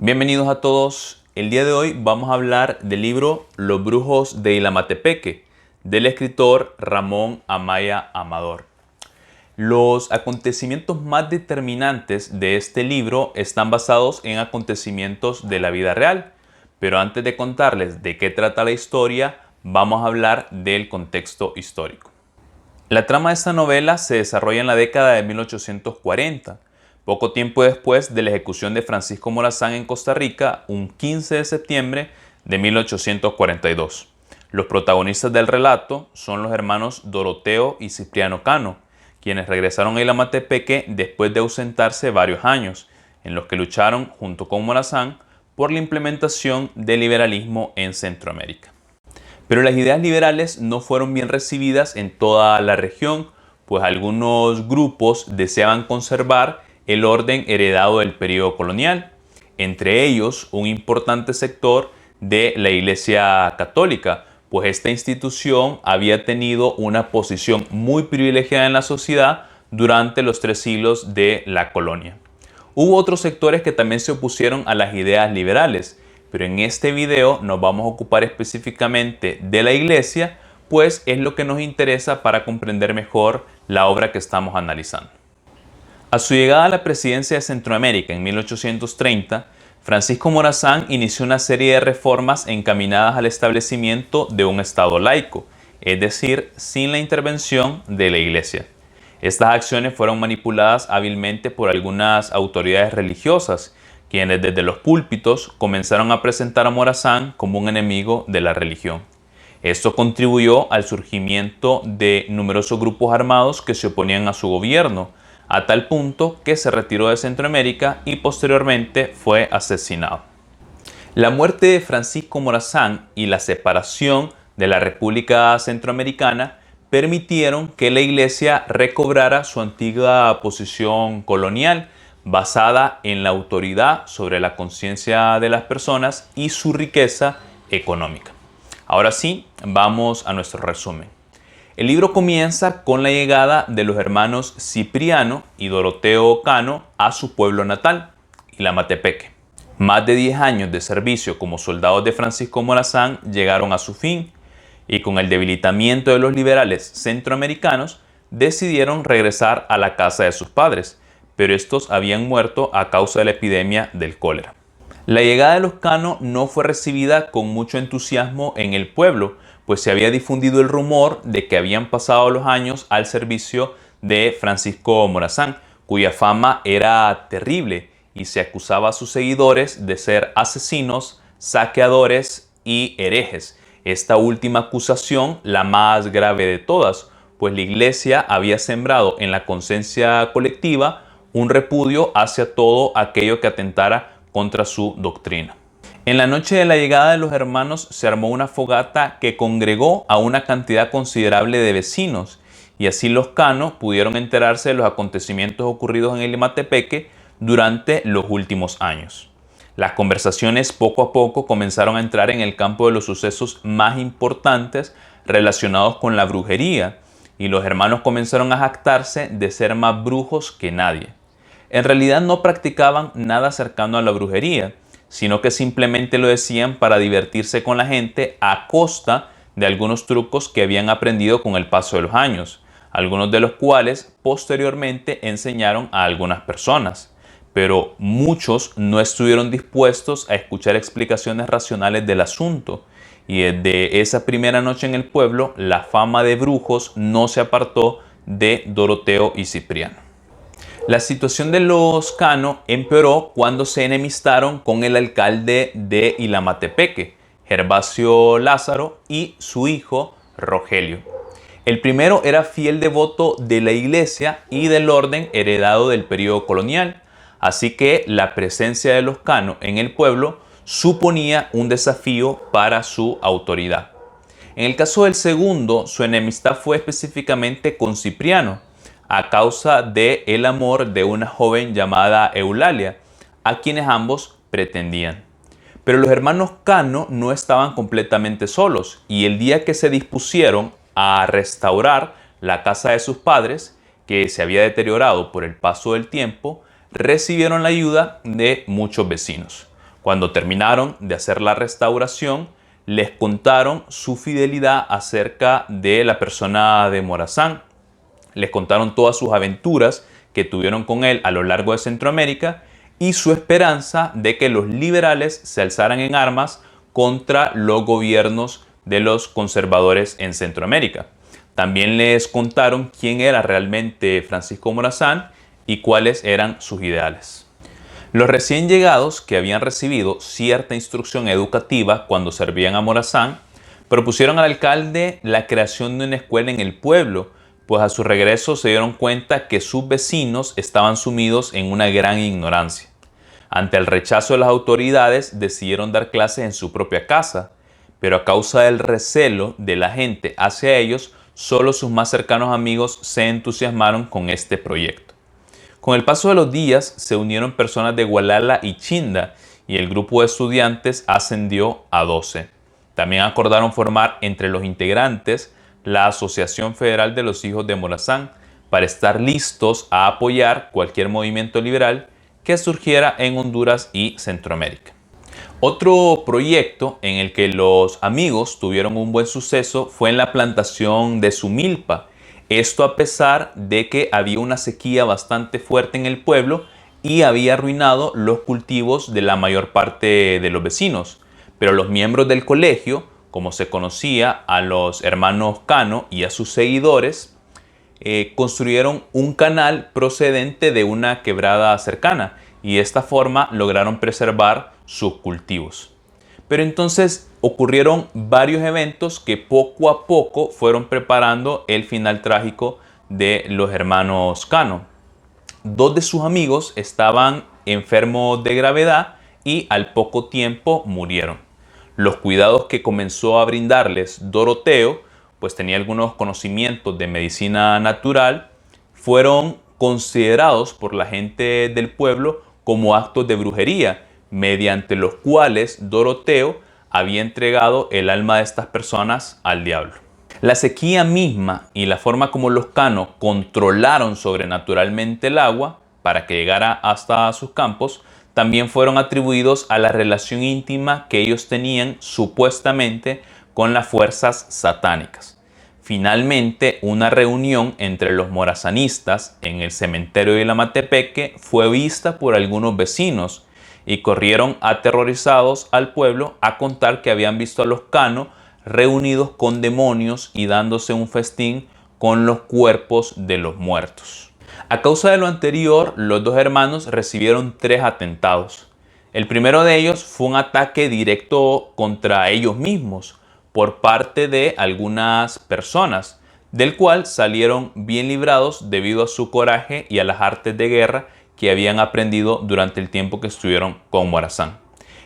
Bienvenidos a todos. El día de hoy vamos a hablar del libro Los brujos de Ilamatepeque, del escritor Ramón Amaya Amador. Los acontecimientos más determinantes de este libro están basados en acontecimientos de la vida real, pero antes de contarles de qué trata la historia, vamos a hablar del contexto histórico. La trama de esta novela se desarrolla en la década de 1840, poco tiempo después de la ejecución de Francisco Morazán en Costa Rica, un 15 de septiembre de 1842. Los protagonistas del relato son los hermanos Doroteo y Cipriano Cano, quienes regresaron a Ilamatepeque después de ausentarse varios años, en los que lucharon junto con Morazán por la implementación del liberalismo en Centroamérica. Pero las ideas liberales no fueron bien recibidas en toda la región, pues algunos grupos deseaban conservar el orden heredado del periodo colonial, entre ellos un importante sector de la Iglesia Católica, pues esta institución había tenido una posición muy privilegiada en la sociedad durante los 3 siglos de la colonia. Hubo otros sectores que también se opusieron a las ideas liberales, pero en este video nos vamos a ocupar específicamente de la Iglesia, pues es lo que nos interesa para comprender mejor la obra que estamos analizando. A su llegada a la presidencia de Centroamérica en 1830, Francisco Morazán inició una serie de reformas encaminadas al establecimiento de un Estado laico, es decir, sin la intervención de la Iglesia. Estas acciones fueron manipuladas hábilmente por algunas autoridades religiosas, quienes desde los púlpitos comenzaron a presentar a Morazán como un enemigo de la religión. Esto contribuyó al surgimiento de numerosos grupos armados que se oponían a su gobierno, a tal punto que se retiró de Centroamérica y posteriormente fue asesinado. La muerte de Francisco Morazán y la separación de la República Centroamericana permitieron que la Iglesia recobrara su antigua posición colonial, basada en la autoridad sobre la conciencia de las personas y su riqueza económica. Ahora sí, vamos a nuestro resumen. El libro comienza con la llegada de los hermanos Cipriano y Doroteo Cano a su pueblo natal, Ilamatepeque. Más de 10 años de servicio como soldados de Francisco Morazán llegaron a su fin, y con el debilitamiento de los liberales centroamericanos decidieron regresar a la casa de sus padres, pero estos habían muerto a causa de la epidemia del cólera. La llegada de los Cano no fue recibida con mucho entusiasmo en el pueblo, pues se había difundido el rumor de que habían pasado los años al servicio de Francisco Morazán, cuya fama era terrible y se acusaba a sus seguidores de ser asesinos, saqueadores y herejes. Esta última acusación, la más grave de todas, pues la Iglesia había sembrado en la conciencia colectiva un repudio hacia todo aquello que atentara contra su doctrina. En la noche de la llegada de los hermanos se armó una fogata que congregó a una cantidad considerable de vecinos, y así los Cano pudieron enterarse de los acontecimientos ocurridos en Ilamatepeque durante los últimos años. Las conversaciones poco a poco comenzaron a entrar en el campo de los sucesos más importantes relacionados con la brujería, y los hermanos comenzaron a jactarse de ser más brujos que nadie. En realidad no practicaban nada cercano a la brujería, sino que simplemente lo decían para divertirse con la gente a costa de algunos trucos que habían aprendido con el paso de los años, algunos de los cuales posteriormente enseñaron a algunas personas. Pero muchos no estuvieron dispuestos a escuchar explicaciones racionales del asunto, y desde esa primera noche en el pueblo, la fama de brujos no se apartó de Doroteo y Cipriano. La situación de los Cano empeoró cuando se enemistaron con el alcalde de Ilamatepeque, Gervasio Lázaro, y su hijo Rogelio. El primero era fiel devoto de la Iglesia y del orden heredado del periodo colonial, así que la presencia de los Cano en el pueblo suponía un desafío para su autoridad. En el caso del segundo, su enemistad fue específicamente con Cipriano, a causa del amor de una joven llamada Eulalia, a quienes ambos pretendían. Pero los hermanos Cano no estaban completamente solos, y el día que se dispusieron a restaurar la casa de sus padres, que se había deteriorado por el paso del tiempo, recibieron la ayuda de muchos vecinos. Cuando terminaron de hacer la restauración, les contaron su fidelidad acerca de la persona de Morazán. Les contaron todas sus aventuras que tuvieron con él a lo largo de Centroamérica y su esperanza de que los liberales se alzaran en armas contra los gobiernos de los conservadores en Centroamérica. También les contaron quién era realmente Francisco Morazán y cuáles eran sus ideales. Los recién llegados, que habían recibido cierta instrucción educativa cuando servían a Morazán, propusieron al alcalde la creación de una escuela en el pueblo, pues a su regreso se dieron cuenta que sus vecinos estaban sumidos en una gran ignorancia. Ante el rechazo de las autoridades, decidieron dar clases en su propia casa, pero a causa del recelo de la gente hacia ellos, solo sus más cercanos amigos se entusiasmaron con este proyecto. Con el paso de los días, se unieron personas de Gualala y Chinda y el grupo de estudiantes ascendió a 12. También acordaron formar entre los integrantes la Asociación Federal de los Hijos de Morazán para estar listos a apoyar cualquier movimiento liberal que surgiera en Honduras y Centroamérica. Otro proyecto en el que los amigos tuvieron un buen suceso fue en la plantación de su milpa. Esto a pesar de que había una sequía bastante fuerte en el pueblo y había arruinado los cultivos de la mayor parte de los vecinos. Pero los miembros del colegio, como se conocía a los hermanos Cano y a sus seguidores, construyeron un canal procedente de una quebrada cercana y de esta forma lograron preservar sus cultivos. Pero entonces ocurrieron varios eventos que poco a poco fueron preparando el final trágico de los hermanos Cano. Dos de sus amigos estaban enfermos de gravedad y al poco tiempo murieron. Los cuidados que comenzó a brindarles Doroteo, pues tenía algunos conocimientos de medicina natural, fueron considerados por la gente del pueblo como actos de brujería, mediante los cuales Doroteo había entregado el alma de estas personas al diablo. La sequía misma y la forma como los Cano controlaron sobrenaturalmente el agua para que llegara hasta sus campos también fueron atribuidos a la relación íntima que ellos tenían supuestamente con las fuerzas satánicas. Finalmente, una reunión entre los morazanistas en el cementerio de Ilamatepeque fue vista por algunos vecinos y corrieron aterrorizados al pueblo a contar que habían visto a los Cano reunidos con demonios y dándose un festín con los cuerpos de los muertos. A causa de lo anterior, los dos hermanos recibieron 3 atentados. El primero de ellos fue un ataque directo contra ellos mismos por parte de algunas personas, del cual salieron bien librados debido a su coraje y a las artes de guerra que habían aprendido durante el tiempo que estuvieron con Morazán.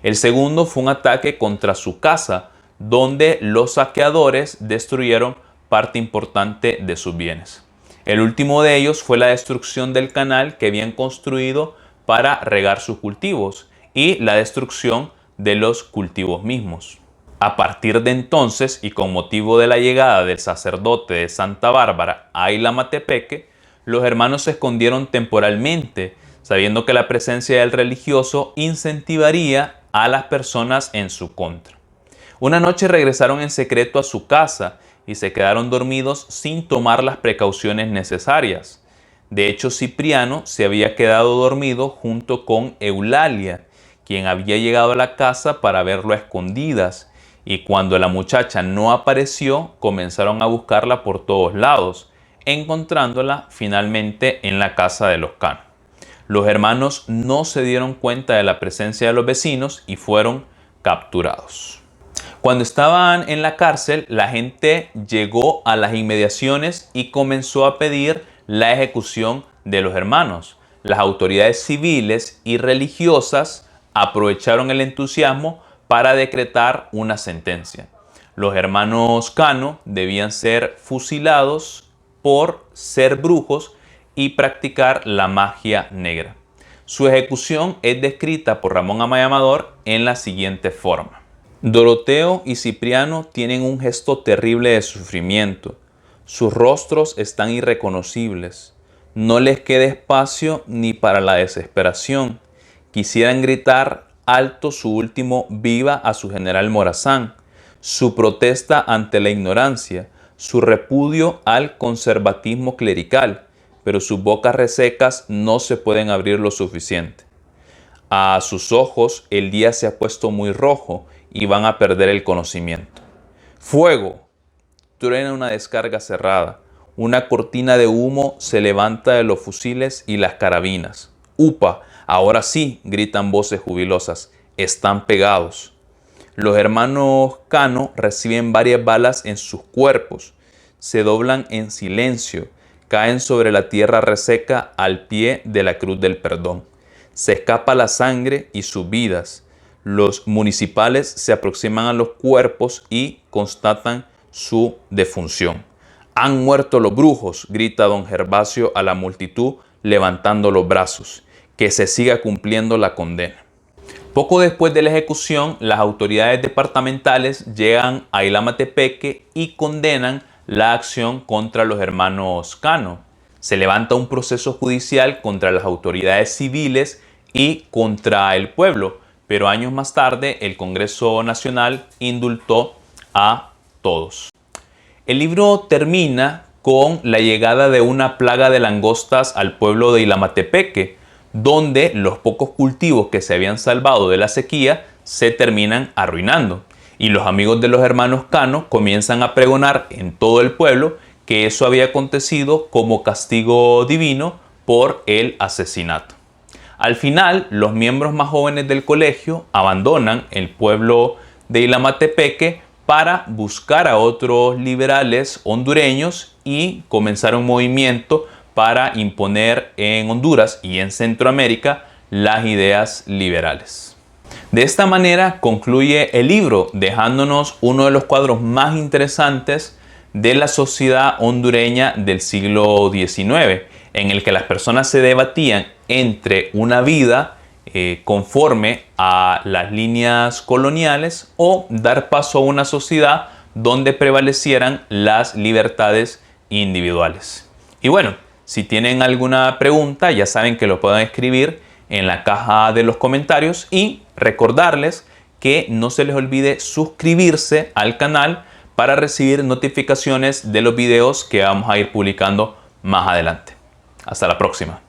El segundo fue un ataque contra su casa, donde los saqueadores destruyeron parte importante de sus bienes. El último de ellos fue la destrucción del canal que habían construido para regar sus cultivos y la destrucción de los cultivos mismos. A partir de entonces, y con motivo de la llegada del sacerdote de Santa Bárbara a Ilamatepeque, los hermanos se escondieron temporalmente, sabiendo que la presencia del religioso incentivaría a las personas en su contra. Una noche regresaron en secreto a su casa y se quedaron dormidos sin tomar las precauciones necesarias. De hecho, Cipriano se había quedado dormido junto con Eulalia, quien había llegado a la casa para verlo a escondidas, y cuando la muchacha no apareció, comenzaron a buscarla por todos lados, encontrándola finalmente en la casa de los Cano. Los hermanos no se dieron cuenta de la presencia de los vecinos y fueron capturados. Cuando estaban en la cárcel, la gente llegó a las inmediaciones y comenzó a pedir la ejecución de los hermanos. Las autoridades civiles y religiosas aprovecharon el entusiasmo para decretar una sentencia. Los hermanos Cano debían ser fusilados por ser brujos y practicar la magia negra. Su ejecución es descrita por Ramón Amaya Amador en la siguiente forma. Doroteo y Cipriano tienen un gesto terrible de sufrimiento. Sus rostros están irreconocibles. No les queda espacio ni para la desesperación. Quisieran gritar alto su último viva a su general Morazán, su protesta ante la ignorancia, su repudio al conservatismo clerical, pero sus bocas resecas no se pueden abrir lo suficiente. A sus ojos el día se ha puesto muy rojo y van a perder el conocimiento. ¡Fuego! Truena una descarga cerrada. Una cortina de humo se levanta de los fusiles y las carabinas. ¡Upa! Ahora sí, gritan voces jubilosas. Están pegados. Los hermanos Cano reciben varias balas en sus cuerpos. Se doblan en silencio. Caen sobre la tierra reseca al pie de la cruz del perdón. Se escapa la sangre y sus vidas. Los municipales se aproximan a los cuerpos y constatan su defunción. «Han muerto los brujos», grita don Gervasio a la multitud levantando los brazos. «Que se siga cumpliendo la condena». Poco después de la ejecución, las autoridades departamentales llegan a Ilamatepeque y condenan la acción contra los hermanos Cano. Se levanta un proceso judicial contra las autoridades civiles y contra el pueblo, pero años más tarde el Congreso Nacional indultó a todos. El libro termina con la llegada de una plaga de langostas al pueblo de Ilamatepeque, donde los pocos cultivos que se habían salvado de la sequía se terminan arruinando. Y los amigos de los hermanos Cano comienzan a pregonar en todo el pueblo que eso había acontecido como castigo divino por el asesinato. Al final, los miembros más jóvenes del colegio abandonan el pueblo de Ilamatepeque para buscar a otros liberales hondureños y comenzar un movimiento para imponer en Honduras y en Centroamérica las ideas liberales. De esta manera concluye el libro, dejándonos uno de los cuadros más interesantes de la sociedad hondureña del siglo XIX, en el que las personas se debatían entre una vida conforme a las líneas coloniales o dar paso a una sociedad donde prevalecieran las libertades individuales. Y bueno, si tienen alguna pregunta, ya saben que lo pueden escribir en la caja de los comentarios y recordarles que no se les olvide suscribirse al canal para recibir notificaciones de los videos que vamos a ir publicando más adelante. Hasta la próxima.